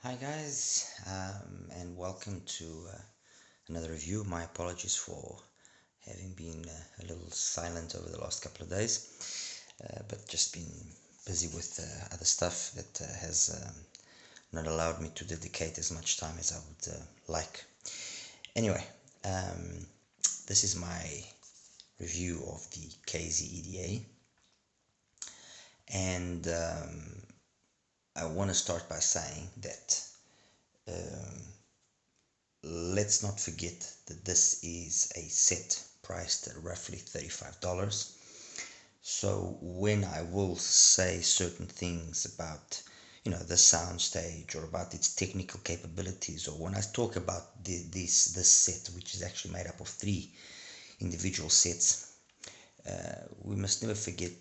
Hi guys, and welcome to another review. My apologies for having been a little silent over the last couple of days, but just been busy with other stuff that has not allowed me to dedicate as much time as I would like. Anyway, um, this is my review of the KZ EDA, and I want to start by saying that um, let's not forget that this is a set priced at roughly $35. So when I will say certain things about the soundstage or about its technical capabilities, or when I talk about this set, which is actually made up of three individual sets, we must never forget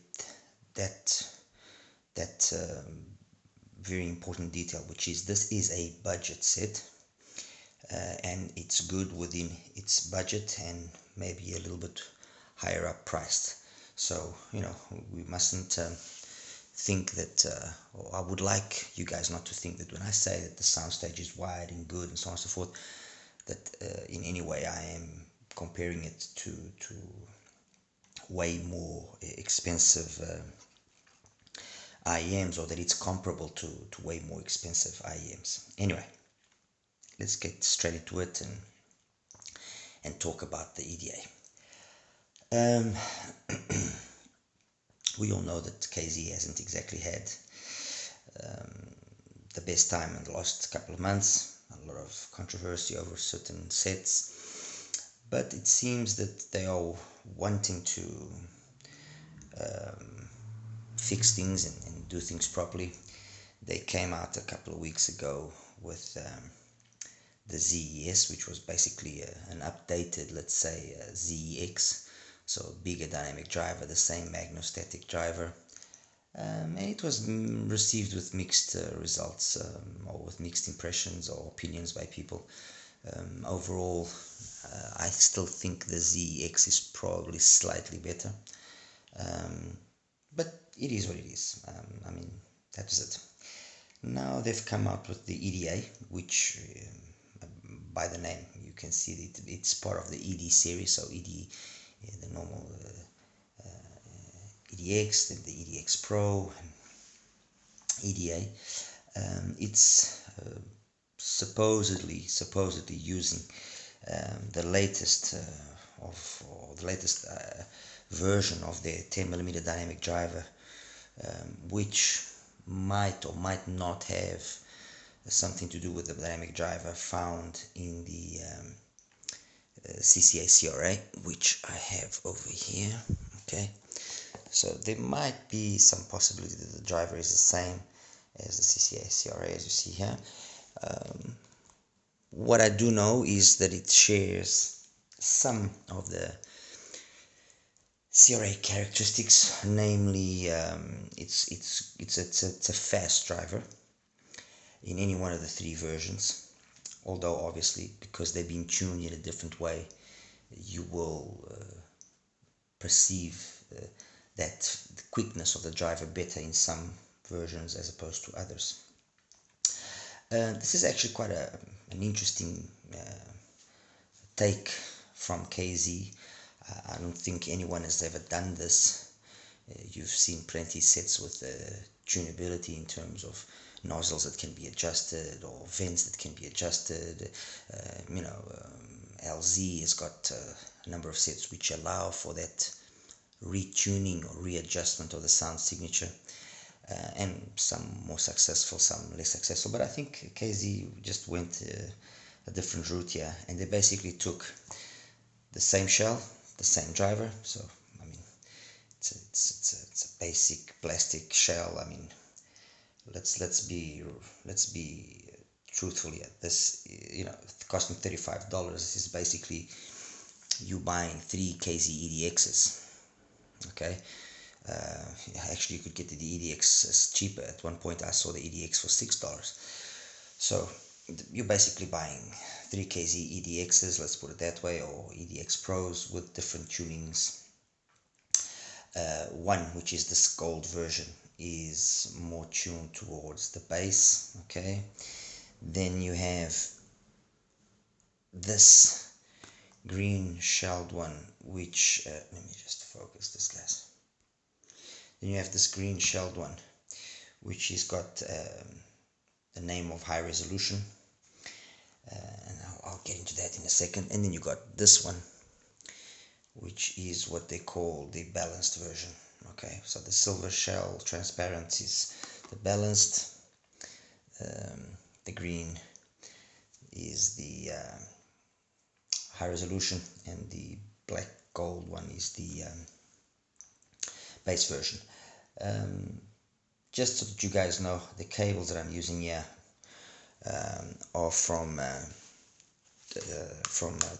that very important detail, which is this is a budget set, and it's good within its budget and maybe a little bit higher up priced. So we mustn't think that, or I would like you guys not to think that when I say that the soundstage is wide and good and so on and so forth, that in any way I am comparing it to way more expensive IEMs, or that it's comparable to way more expensive IEMs. Anyway, let's get straight into it and talk about the EDA. We all know that KZ hasn't exactly had the best time in the last couple of months. A lot of controversy over certain sets, but it seems that they are wanting to fix things and do things properly. They came out a couple of weeks ago with the ZES, which was basically an updated, let's say, ZEX, so a bigger dynamic driver, the same magnostatic driver, and it was received with mixed results, or with mixed impressions or opinions by people. Overall, I still think the ZEX is probably slightly better, but it is what it is. I mean, that's it. Now they've come out with the EDA, which by the name you can see that it's part of the ED series. So ED, the normal EDX, then the EDX Pro, and EDA. It's supposedly using the latest version of their 10mm dynamic driver, which might or might not have something to do with the dynamic driver found in the CCA CRA, which I have over here. Okay, so there might be some possibility that the driver is the same as the CCA CRA, as you see here. What I do know is that it shares some of the CRA characteristics, namely it's a fast driver in any one of the three versions, although obviously because they've been tuned in a different way, you will perceive that the quickness of the driver better in some versions as opposed to others. This is actually quite an interesting take from KZ. I don't think anyone has ever done this. You've seen plenty sets with tunability in terms of nozzles that can be adjusted or vents that can be adjusted. LZ has got a number of sets which allow for that retuning or readjustment of the sound signature, and some more successful, some less successful. But I think KZ just went a different route here, and they basically took the same shell, the same driver. So I mean, it's a basic plastic shell. I mean, let's be truthful here. This, costing $35. This is basically you buying three KZ EDXs. Okay, actually you could get the EDX cheaper. At one point I saw the EDX for $6. So you're basically buying three KZ EDXs, let's put it that way, or EDX Pros with different tunings. One, which is this gold version, is more tuned towards the bass. Okay, Then you have this green shelled one, which let me just focus this, guys. Then you have this green shelled one, which has got the name of high resolution, and I'll get into that in a second. And then you got this one, which is what they call the balanced version. Okay, so the silver shell transparent is the balanced, the green is the high resolution, and the black gold one is the base version. Just so that you guys know, the cables that I'm using here are from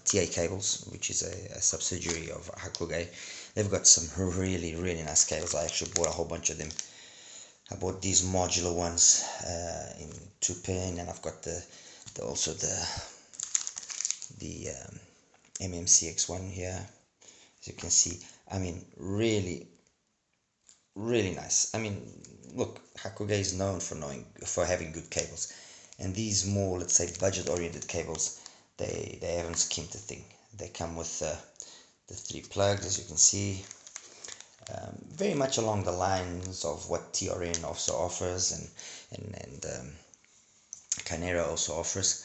TA Cables, which is a subsidiary of Hakuge. They've got some really nice cables. I actually bought a whole bunch of them. I bought these modular ones in 2-pin, and I've got also the MMCX one here, as you can see. I mean, really nice. I mean, look, Hakuge is known for having good cables, and these more, let's say, budget-oriented cables, they haven't skimped a thing. They come with the 3 plugs, as you can see, very much along the lines of what TRN also offers, and Kinera also offers.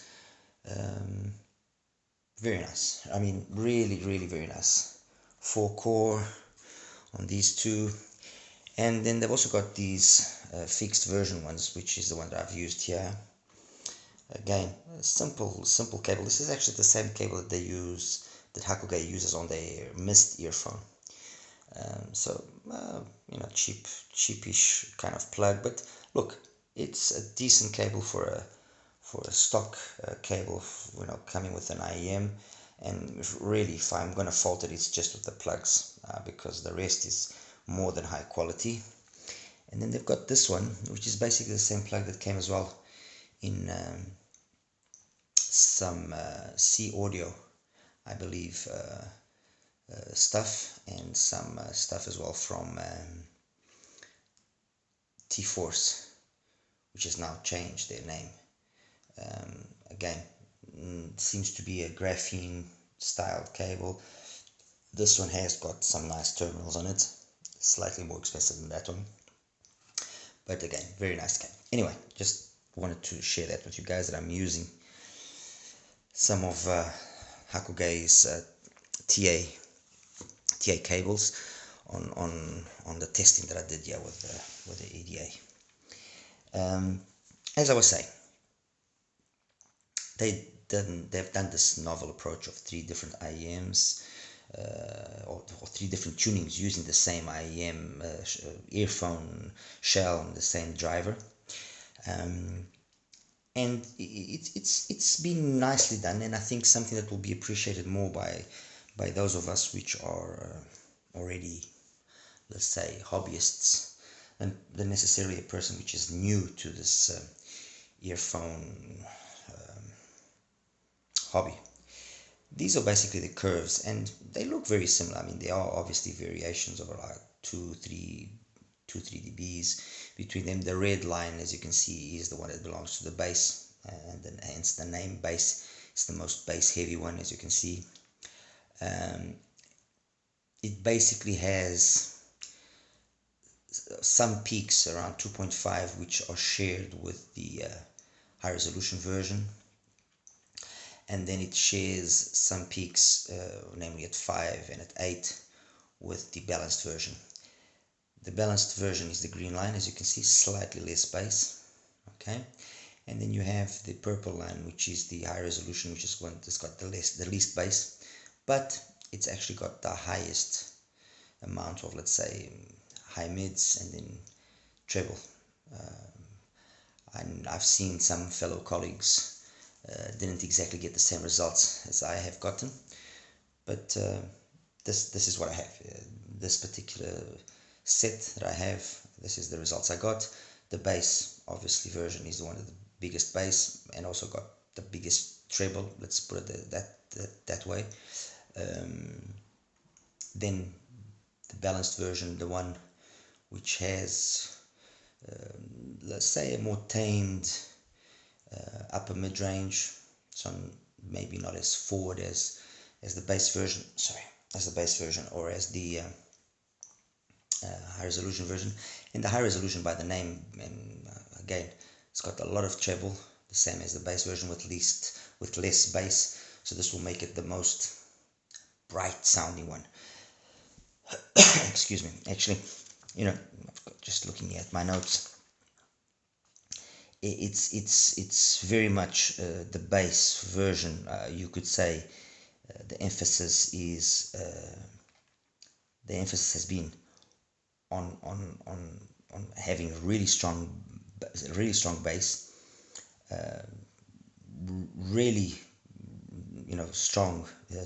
Very nice. I mean, really very nice. 4-core on these two. And then they've also got these fixed version ones, which is the one that I've used here. Again, a simple cable. This is actually the same cable that that Hakuge uses on their Mist earphone. So you know, cheapish kind of plug, but look, it's a decent cable for a stock cable, you know, coming with an IEM. And really, if I'm gonna fault it, it's just with the plugs, because the rest is more than high quality. And then they've got this one, which is basically the same plug that came as well in some C audio, I believe, stuff, and some stuff as well from T-Force, which has now changed their name. Again, seems to be a graphene style cable. This one has got some nice terminals on it, slightly more expensive than that one, but again, very nice cable. Anyway, just wanted to share that with you guys, that I'm using some of Hakuge's TA cables on the testing that I did here with the EDA. As I was saying, they've done this novel approach of 3 different IEMs, or 3 different tunings using the same IEM earphone shell and the same driver, and it's been nicely done, and I think something that will be appreciated more by those of us which are already, let's say, hobbyists, than necessarily a person which is new to this earphone hobby. These are basically the curves, and they look very similar. I mean, there are obviously variations of like 2-3 dBs between them. The red line, as you can see, is the one that belongs to the bass, and then hence the name bass. It's the most bass heavy one, as you can see. It basically has some peaks around 2.5, which are shared with the high resolution version, and then it shares some peaks, namely at 5 and at 8, with the balanced version. The balanced version is the green line, as you can see, slightly less bass. Okay, and then you have the purple line, which is the high resolution, which is one that's got the least bass, but it's actually got the highest amount of, let's say, high mids and then treble. And I've seen some fellow colleagues didn't exactly get the same results as I have gotten, but this is what I have. This particular set that I have, this is the results I got. The bass, obviously, version is the one of the biggest bass, and also got the biggest treble, let's put it that way. Then the balanced version, the one which has let's say a more tamed upper mid-range, so maybe not as forward as the bass version, or as the high resolution version. In the high resolution, by the name, and again, it's got a lot of treble, the same as the bass version, with less bass. So this will make it the most bright sounding one. Excuse me. Actually, just looking at my notes, it's very much the bass version. You could say the emphasis has been on having really strong bass, really strong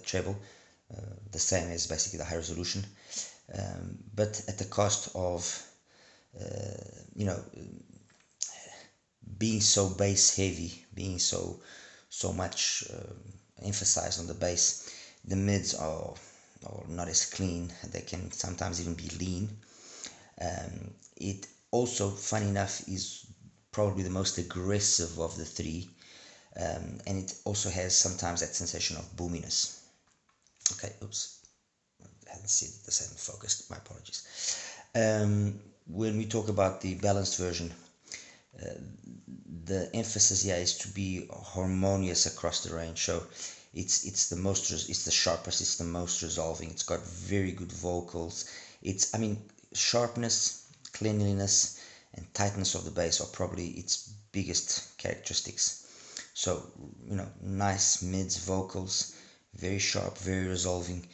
treble, the same as basically the high resolution, but at the cost of being so bass heavy, being so much emphasized on the bass. The mids are not as clean. They can sometimes even be lean. It also, funny enough, is probably the most aggressive of the three, and it also has sometimes that sensation of boominess. Okay, oops, I hadn't seen the same focused. My apologies. When we talk about the balanced version, the emphasis here is to be harmonious across the range. So it's the sharpest, it's the most resolving. It's got very good vocals. Sharpness, cleanliness, and tightness of the bass are probably its biggest characteristics. So nice mids, vocals, very sharp, very resolving,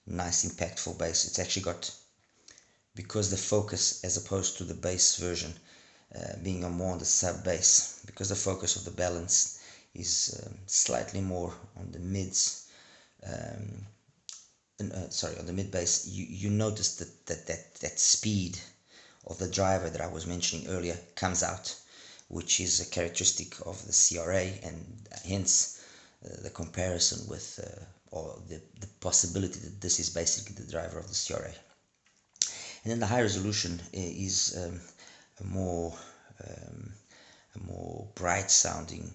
nice impactful bass. It's actually got, because the focus, as opposed to the bass version being more on the sub bass, because the focus of the balance is slightly more on the mids, on the mid bass, you notice that speed of the driver that I was mentioning earlier comes out, which is a characteristic of the CRA, and hence the comparison with or the possibility that this is basically the driver of the CRA. And then the high resolution is a more bright sounding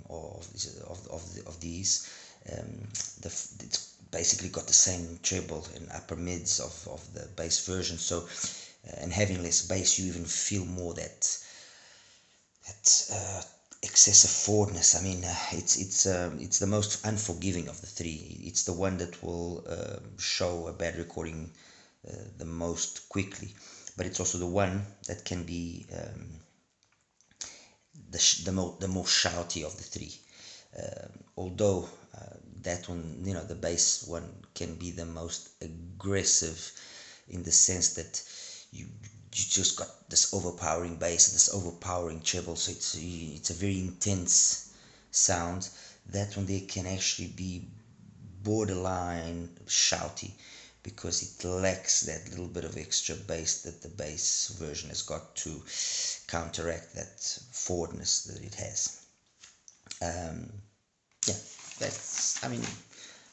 of these. It's basically got the same treble and upper mids of the bass version. So and having less bass, you even feel more that excessive forwardness. It's the most unforgiving of the three. It's the one that will show a bad recording the most quickly, but it's also the one that can be the more shouty of the three. Although that one, the bass one, can be the most aggressive, in the sense that you just got this overpowering bass and this overpowering treble. So it's a very intense sound. That one, they can actually be borderline shouty, because it lacks that little bit of extra bass that the bass version has got to counteract that forwardness that it has.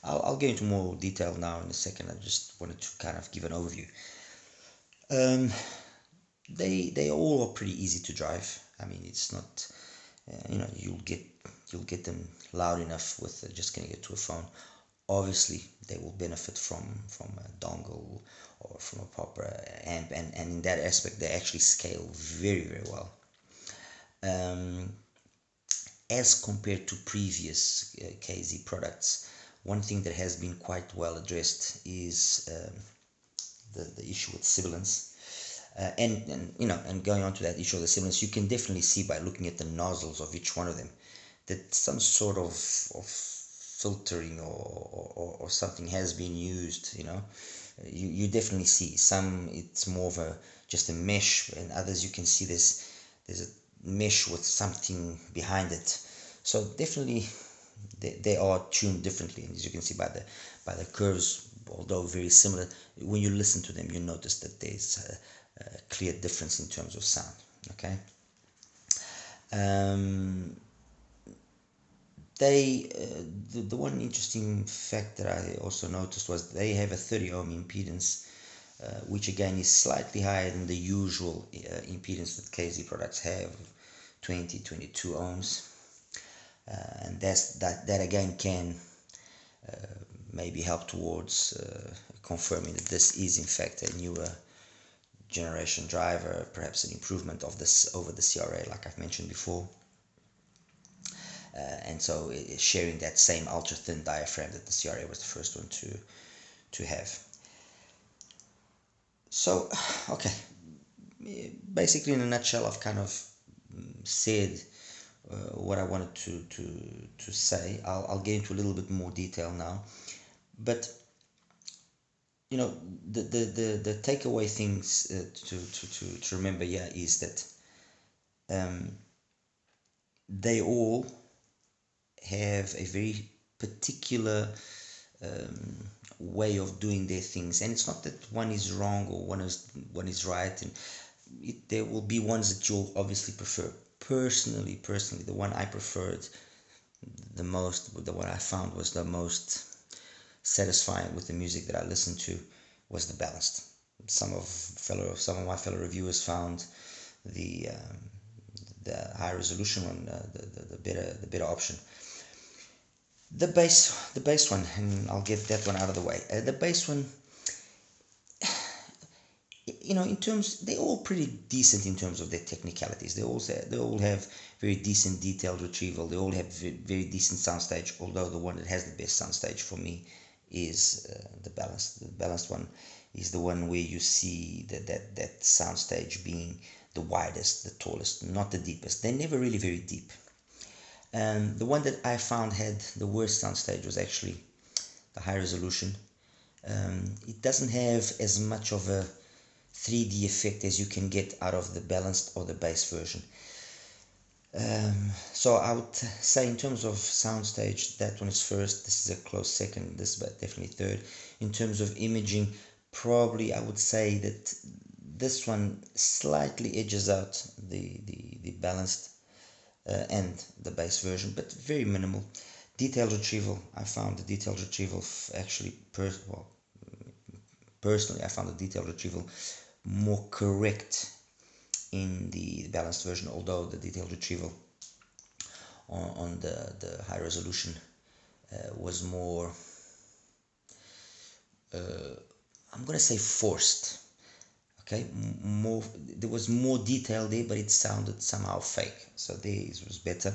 I'll go into more detail now in a second. I just wanted to kind of give an overview. They all are pretty easy to drive. It's not, you'll get them loud enough with just getting it to a phone. Obviously, they will benefit from a dongle or from a proper amp, and in that aspect, they actually scale very, very well. As compared to previous KZ products, one thing that has been quite well addressed is the issue with sibilance. And going on to that issue of the sibilance, you can definitely see by looking at the nozzles of each one of them that some sort of filtering or something has been used. You definitely see some. It's more of just a mesh, and others you can see there's a mesh with something behind it. So definitely they are tuned differently, and as you can see by the curves, although very similar, when you listen to them, you notice that there's a clear difference in terms of sound. Okay. The one interesting fact that I also noticed was they have a 30 ohm impedance, which again is slightly higher than the usual impedance that KZ products have, 22 ohms. and that again can maybe help towards confirming that this is in fact a newer generation driver, perhaps an improvement of this over the CRA, like I've mentioned before. And so sharing that same ultra thin diaphragm that the CRA was the first one to have. So, okay, basically in a nutshell, I've kind of said what I wanted to say. I'll get into a little bit more detail now, but you know, the takeaway things to remember here is that they all have a very particular way of doing their things, and it's not that one is wrong or one is right, and there will be ones that you'll obviously prefer. Personally, the one I preferred the most, the one I found was the most satisfying with the music that I listened to, was the balanced. Some of my fellow reviewers found the high resolution one the better option. The bass one, and I'll get that one out of the way. The bass one, you know, in terms, they're all pretty decent in terms of their technicalities. They all have very decent detailed retrieval. They all have very decent soundstage. Although the one that has the best soundstage for me is the balanced. The balanced one is the one where you see that soundstage being the widest, the tallest, not the deepest. They're never really very deep. And the one that I found had the worst soundstage was actually the high resolution. It doesn't have as much of a 3D effect as you can get out of the balanced or the bass version. So I would say in terms of soundstage, that one is first. This is a close second. This is definitely third. In terms of imaging, probably I would say that this one slightly edges out the balanced and the bass version, but very minimal. Detailed retrieval, I found the detailed retrieval actually, personally, I found the detailed retrieval more correct in the balanced version, although the detailed retrieval on the high resolution was more, I'm going to say forced. Okay, there was more detail there, but it sounded somehow fake. So this was better.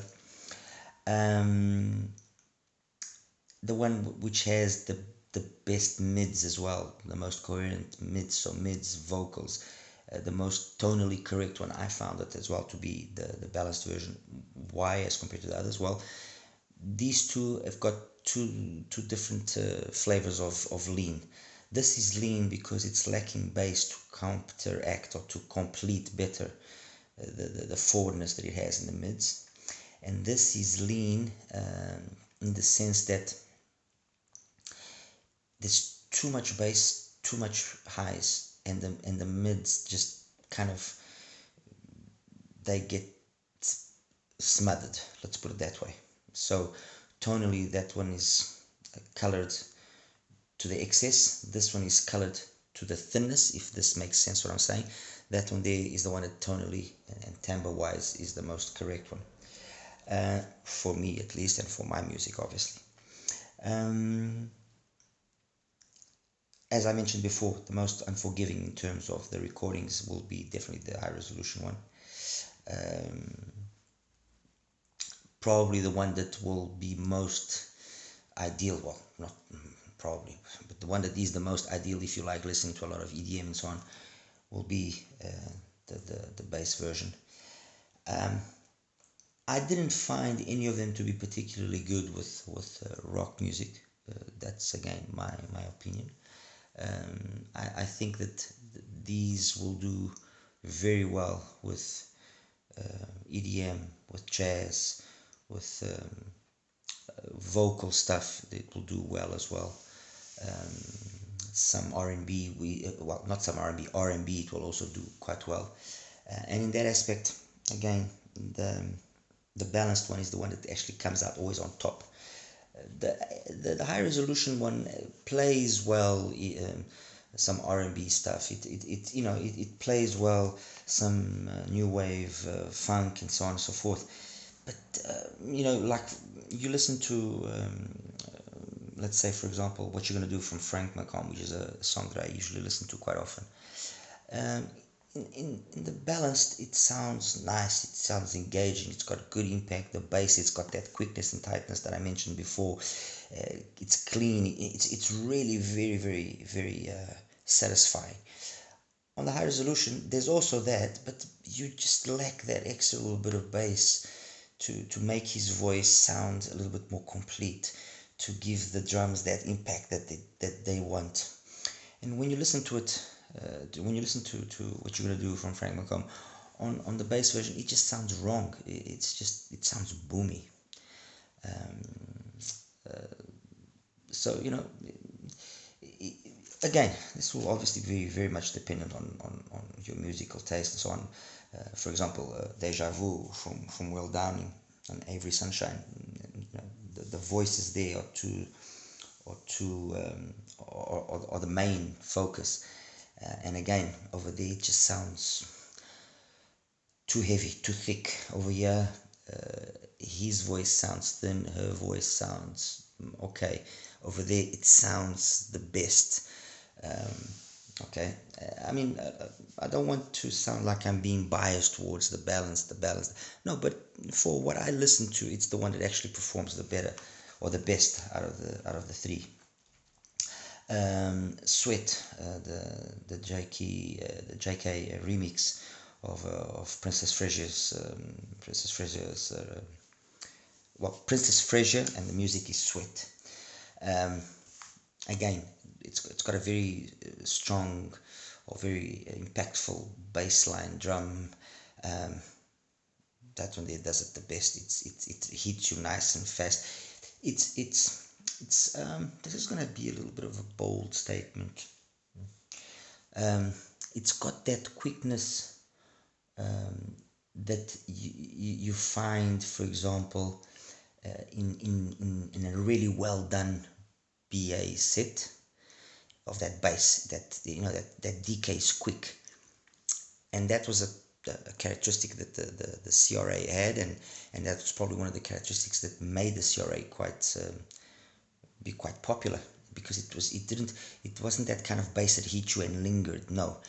The one which has the best mids as well, the most coherent mids, so mids, vocals, the most tonally correct one, I found it as well to be the balanced version. Why as compared to the others? Well, these two have got two different flavors of lean. This is lean because it's lacking bass to counteract or to complete better the forwardness that it has in the mids. And this is lean in the sense that there's too much bass, too much highs, and the mids just kind of, they get smothered, let's put it that way. So tonally, that one is colored to the excess. This one is colored to the thinness, if this makes sense what I'm saying. That one there is the one that tonally and timbre wise is the most correct one, for me at least, and for my music obviously. As I mentioned before, the most unforgiving in terms of the recordings will be definitely the high resolution one. Probably the one that will be most ideal, well, not probably, but the one that is the most ideal if you like listening to a lot of EDM and so on, will be the bass version. I didn't find any of them to be particularly good with rock music. That's again my opinion. I think that these will do very well with EDM, with jazz, with vocal stuff. It will do well as well. Some R&B, well, not some R&B, R&B it will also do quite well. And in that aspect, again, the balanced one is the one that actually comes out always on top. The high resolution one plays well some R&B stuff. It plays well some new wave funk and so on and so forth. But like you listen to, let's say, for example, What You're Gonna Do from Frank McComb, which is a song that I usually listen to quite often. Um, in the Balanced, it sounds nice, it sounds engaging, it's got good impact, the bass, it's got that quickness and tightness that I mentioned before. It's clean, it's really very satisfying. On the high resolution, there's also that, but you just lack that extra little bit of bass to make his voice sound a little bit more complete, to give the drums that impact that they want. And when you listen to it, when you listen to What You're Gonna Do from Frank McComb, on the bass version, it just sounds wrong. It sounds boomy. Um, so again, this will obviously be very much dependent on your musical taste and so on. For example, Deja Vu from Will Downing and Avery Sunshine. The voices there are the main focus. And again, over there it just sounds too heavy, too thick. Over here, his voice sounds thin, her voice sounds okay. Over there, it sounds the best. Okay, I mean, I don't want to sound like I'm being biased towards the balance. No, but for what I listen to, it's the one that actually performs the better or the best out of the three. Sweat, the JK remix of Princess Frasier's Princess Frasier, and the music is Sweat. Again, it's got a very strong or very impactful bass line drum. That one there does it the best. It hits you nice and fast. This is gonna be a little bit of a bold statement. It's got that quickness that you find, for example, in a really well done BA set of that bass, that decay is quick, and that was a characteristic that the CRA had, and that was probably one of the characteristics that made the CRA be quite popular, because it wasn't that kind of bass that hit you and lingered. No,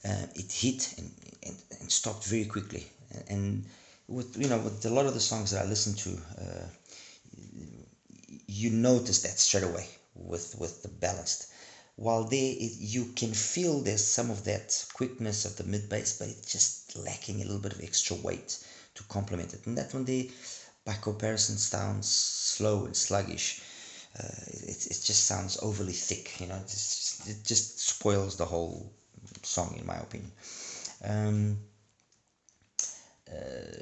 it hit and stopped very quickly, and with a lot of the songs that I listen to, you notice that straight away with the Balanced. While there, you can feel there's some of that quickness of the mid bass, but it's just lacking a little bit of extra weight to complement it. And that one there, by comparison, sounds slow and sluggish. It just sounds overly thick. It just spoils the whole song, in my opinion.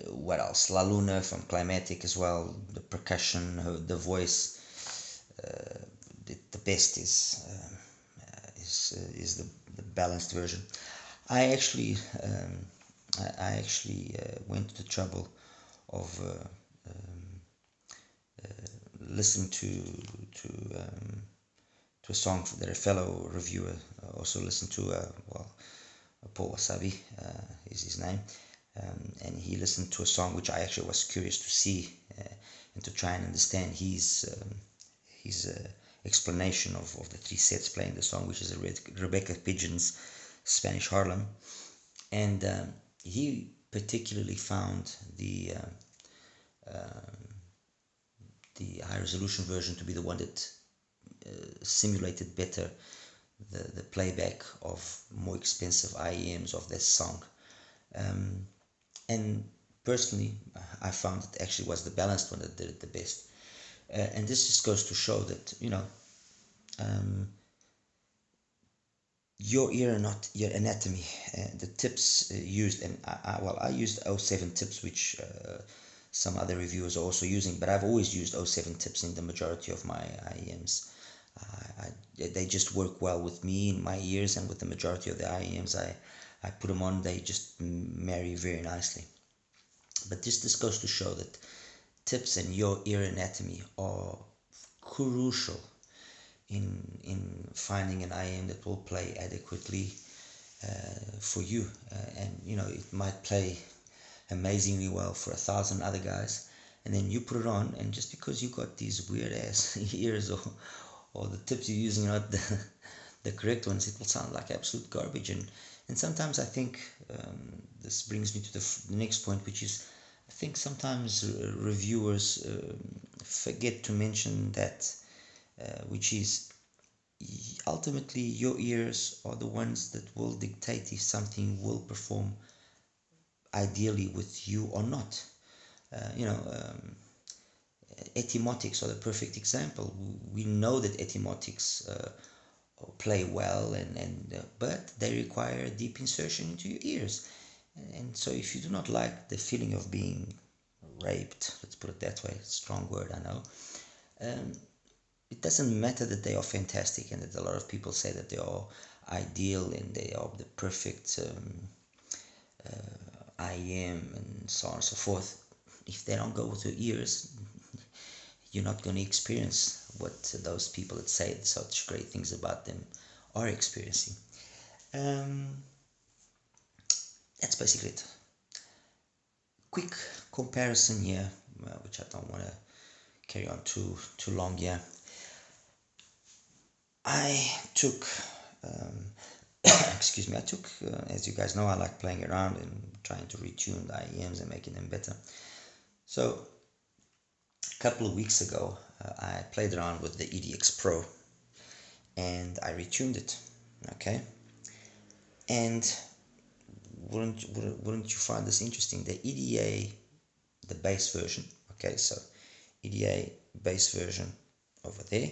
What else? La Luna from Climatic as well. The percussion, the voice. The best is the Balanced version. I actually went to the trouble of listening to a song that a fellow reviewer also listened to. Paul Wasabi is his name, and he listened to a song which I actually was curious to see and to try and understand his explanation of the three sets playing the song, which is Rebecca Pigeon's Spanish Harlem. And he particularly found the high resolution version to be the one that simulated better the playback of more expensive IEMs of this song. And personally, I found it actually was the Balanced one that did it the best. And this just goes to show that, your ear, not your anatomy. The tips used, and I used 07 tips, which some other reviewers are also using, but I've always used 07 tips in the majority of my IEMs. They just work well with me in my ears, and with the majority of the IEMs I put them on, they just marry very nicely. But this goes to show that tips and your ear anatomy are crucial in finding an IEM that will play adequately for you. And it might play amazingly well for 1,000 other guys, and then you put it on, and just because you got these weird ass ears, or the tips you're using are not the correct ones, it will sound like absolute garbage. And sometimes I think this brings me to the next point, which is I think sometimes reviewers forget to mention that, which is ultimately your ears are the ones that will dictate if something will perform ideally with you or not. Etymatics are the perfect example. We know that etymatics play well, but they require a deep insertion into your ears. And so if you do not like the feeling of being raped, let's put it that way, strong word, I know, it doesn't matter that they are fantastic and that a lot of people say that they are ideal and they are the perfect IM and so on and so forth. If they don't go with your ears, you're not going to experience what those people that say such great things about them are experiencing. That's basically it. Quick comparison here, which I don't want to carry on too long here. I took, excuse me, as you guys know, I like playing around and trying to retune the IEMs and making them better. So a couple of weeks ago, I played around with the EDX Pro and I retuned it, okay? And wouldn't you find this interesting? The EDA, the base version, okay, so EDA base version over there,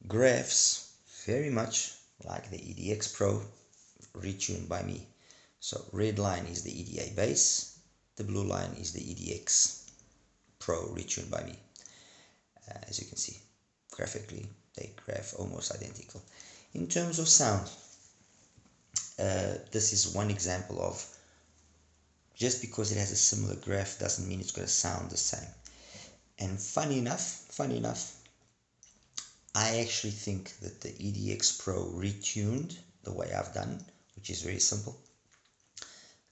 graphs very much like the EDX Pro retuned by me. So red line is the EDA base, the blue line is the EDX Pro retuned by me. As you can see, graphically they graph almost identical. In terms of sound, this is one example of just because it has a similar graph doesn't mean it's going to sound the same. And funny enough, I actually think that the EDX Pro retuned the way I've done, which is very simple,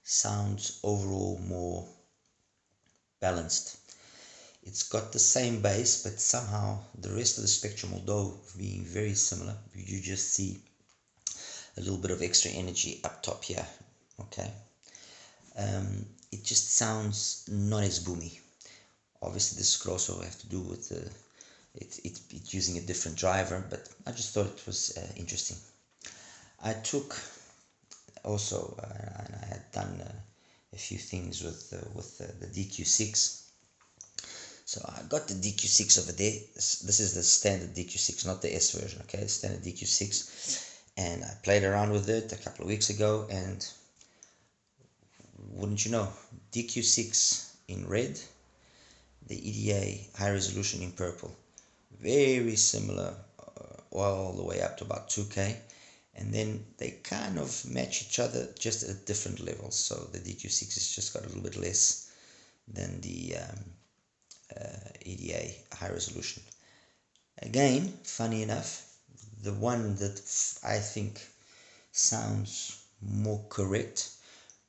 sounds overall more balanced. It's got the same bass, but somehow the rest of the spectrum, although being very similar, you just see a little bit of extra energy up top here, okay? It just sounds not as boomy. Obviously this could also have to do with it using a different driver, but I just thought it was interesting. I took also, and I had done a few things with the DQ6. So I got the DQ6 over there. This is the standard DQ6, not the S version, okay? Standard DQ6. And I played around with it a couple of weeks ago, and wouldn't you know, DQ6 in red, the EDA high resolution in purple. Very similar all the way up to about 2K. And then they kind of match each other just at different levels. So the DQ6 has just got a little bit less than the EDA high resolution. Again, funny enough, the one that I think sounds more correct,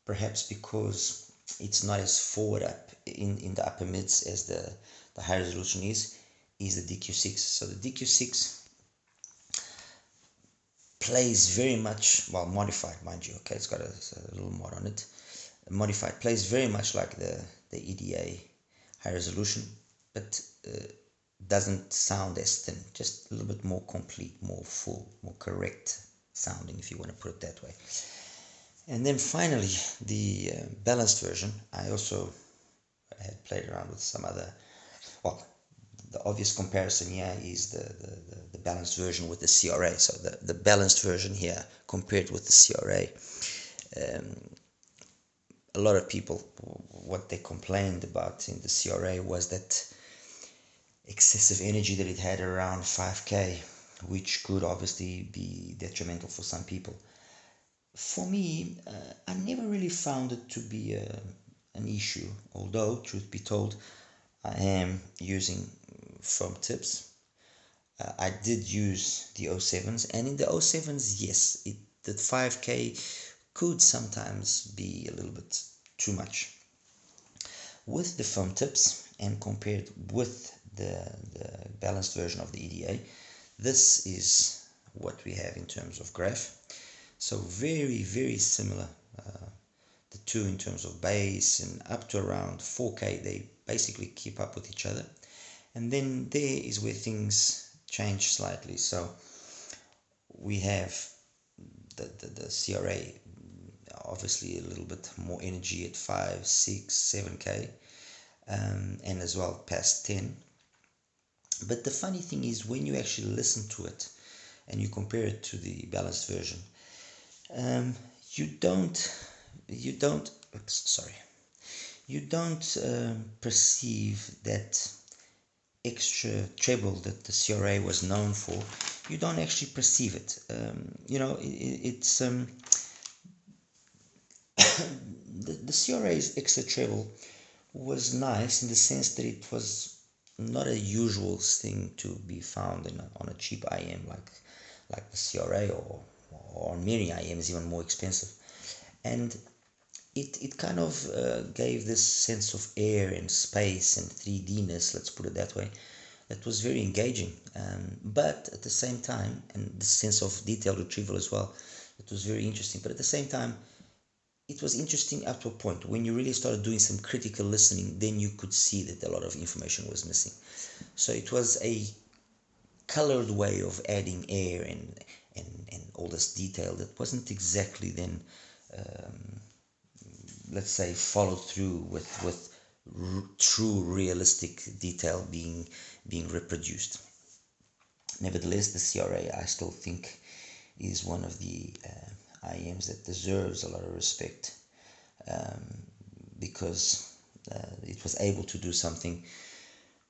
perhaps because it's not as forward up in the upper mids as the high resolution is the DQ6. So the DQ6 plays very much, well, modified, mind you, okay, it's got a little mod on it. Modified plays very much like the EDA high resolution, but doesn't sound as thin, just a little bit more complete, more full, more correct sounding, if you want to put it that way. And then finally, the balanced version, I also had played around with some other, well, the obvious comparison here is the balanced version with the CRA. So the balanced version here compared with the CRA, a lot of people, what they complained about in the CRA was that excessive energy that it had around 5K, which could obviously be detrimental for some people. For me, I never really found it to be an issue, although, truth be told, I am using foam tips. I did use the 07s, and in the 07s, yes, the 5K could sometimes be a little bit too much. with the foam tips and compared with the balanced version of the EDA, this is what we have in terms of graph. So very, very similar, the two in terms of bass, and up to around 4K, they basically keep up with each other. And then there is where things change slightly. So we have the CRA, obviously a little bit more energy at 5, 6, 7K, and as well past 10. But the funny thing is, when you actually listen to it and you compare it to the balanced version, you don't perceive that extra treble that the CRA was known for. You don't actually perceive it. It's the CRA's extra treble was nice in the sense that it was not a usual thing to be found on a cheap IM like the CRA, or many IMs even more expensive, and it kind of gave this sense of air and space and 3D-ness, let's put it that way, that was very engaging, but at the same time, and the sense of detail retrieval as well, it was very interesting. But at the same time, it was interesting up to a point. When you really started doing some critical listening, then you could see that a lot of information was missing. So it was a colored way of adding air and all this detail that wasn't exactly then, let's say, followed through with true realistic detail being reproduced. Nevertheless, the CRA, I still think, is one of the IMs that deserves a lot of respect, because it was able to do something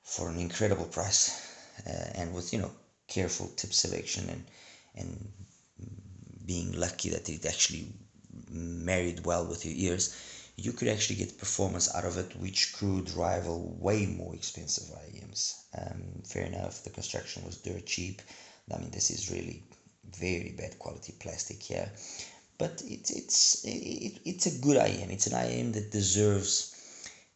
for an incredible price, and with careful tip selection and being lucky that it actually married well with your ears, you could actually get performance out of it which could rival way more expensive IMs. Fair enough, the construction was dirt cheap. I mean, this is really very bad quality plastic here, but it's a good IM. It's an IM that deserves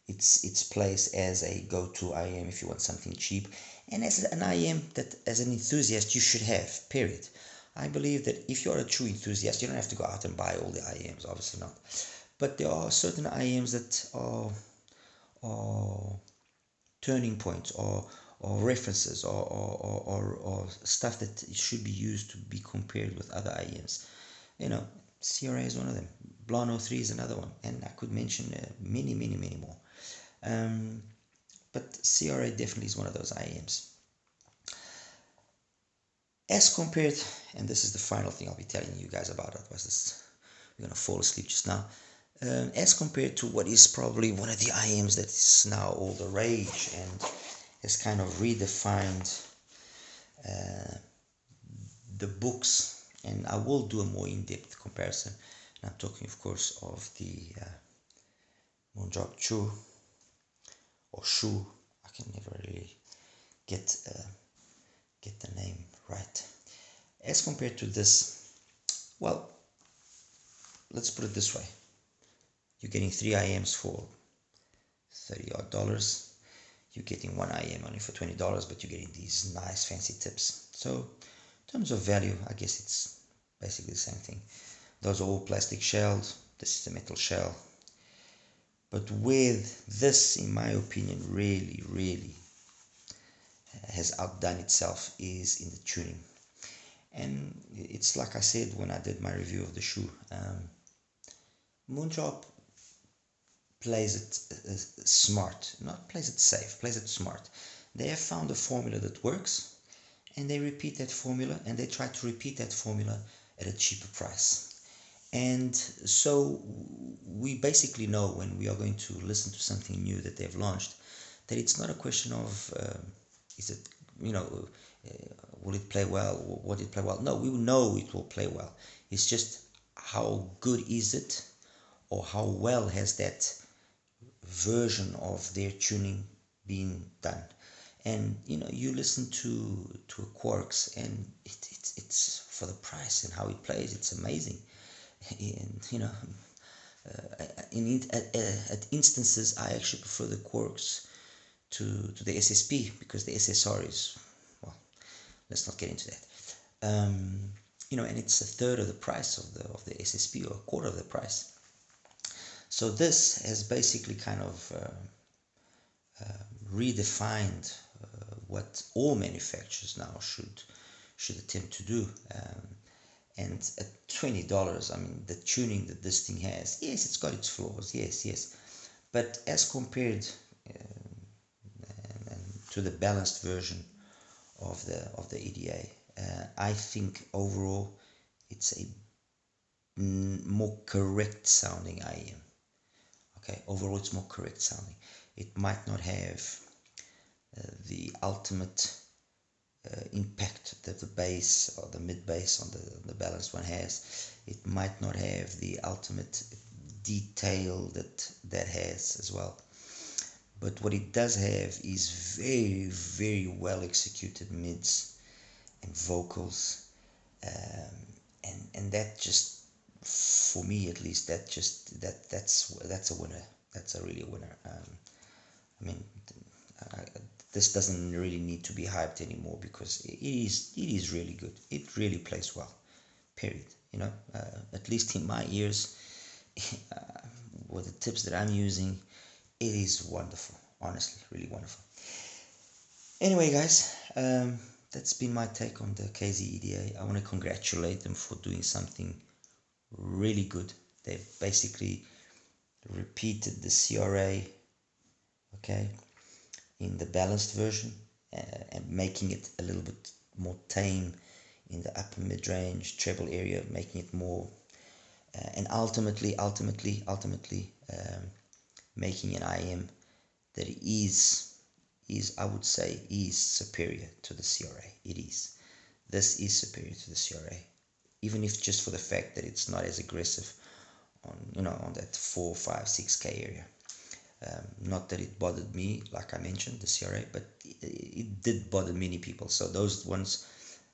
its place as a go-to IM if you want something cheap, and as an IM that as an enthusiast you should have, period. I believe that if you're a true enthusiast, you don't have to go out and buy all the IMs, obviously not, but there are certain IMs that are turning points, or references, or stuff that should be used to be compared with other IMs. CRA is one of them. Blano 3 is another one, and I could mention many more. But CRA definitely is one of those IMs. As compared, and this is the final thing I'll be telling you guys about, otherwise we're going to fall asleep just now. As compared to what is probably one of the IMs that is now all the rage and has kind of redefined the books, and I will do a more in-depth comparison, and I'm talking of course of the Moondrop Chu, or Shu. I can never really get the name right. As compared to this, well, let's put it this way. You're getting 3 IMs for $30 odd. You're getting 1 IM only for $20, but you're getting these nice fancy tips. So in terms of value, I guess it's basically the same thing. Those are all plastic shelled. This is a metal shell. But with this, in my opinion, really has outdone itself is in the tuning. And it's like I said when I did my review of the Shu. Moondrop plays it smart, not plays it safe, plays it smart. They have found a formula that works, and they repeat that formula, and they try to repeat that formula at a cheaper price. And so we basically know when we are going to listen to something new that they've launched, that it's not a question of is it, will it play well, will it play well? No, we know it will play well. It's just how good is it, or how well has that version of their tuning been done. And you listen to a Quarks, and it's for the price and how it plays, it's amazing. And At instances, I actually prefer the Quarks to the SSP, because the SSR is, well, let's not get into that. And it's a third of the price of the SSP, or a quarter of the price. So this has basically kind of redefined what all manufacturers now should attempt to do. And at $20, I mean, the tuning that this thing has, yes, it's got its flaws, yes, but as compared to the balanced version of the EDA, I think overall it's a more correct sounding IEM. Okay, overall it's more correct sounding. It might not have the ultimate impact that the bass or the mid bass on the balanced one has. It might not have the ultimate detail that has as well. But what it does have is very, very well executed mids and vocals, and that just, for me at least, that's a winner. That's really a winner. I mean, this doesn't really need to be hyped anymore, because it is really good. It really plays well. Period. At least in my ears, with the tips that I'm using, it is wonderful. Honestly, really wonderful. Anyway, guys, that's been my take on the KZ EDA. I want to congratulate them for doing something really good. They basically repeated the CRA, okay, in the balanced version, and making it a little bit more tame in the upper mid-range treble area, making it more, and ultimately making an IM that is, I would say, is superior to the CRA. It is. This is superior to the CRA, even if just for the fact that it's not as aggressive on that 4, 5, 6K area. Not that it bothered me, like I mentioned, the CRA, but it did bother many people. So those ones,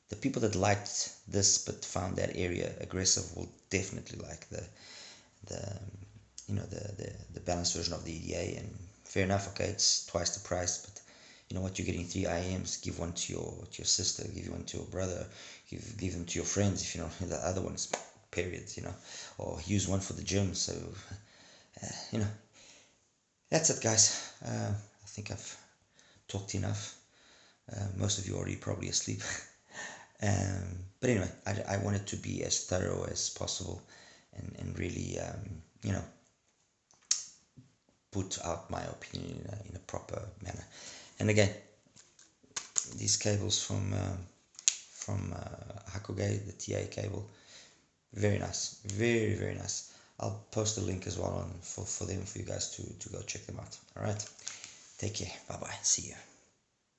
the people that liked this but found that area aggressive, will definitely like the balanced version of the EDA. And fair enough, okay, it's twice the price, but you know what, you're getting 3 IMs. Give one to your sister, give one to your brother, give them to your friends if you know the other ones, period, or use one for the gym. So that's it, guys. I think I've talked enough. Most of you are already probably asleep. But anyway, I wanted to be as thorough as possible, and really put out my opinion in a proper manner. And again, these cables from Hakoge, the TA cable, very nice, very, very nice. I'll post a link as well for you guys to go check them out. All right, take care. Bye bye. See you.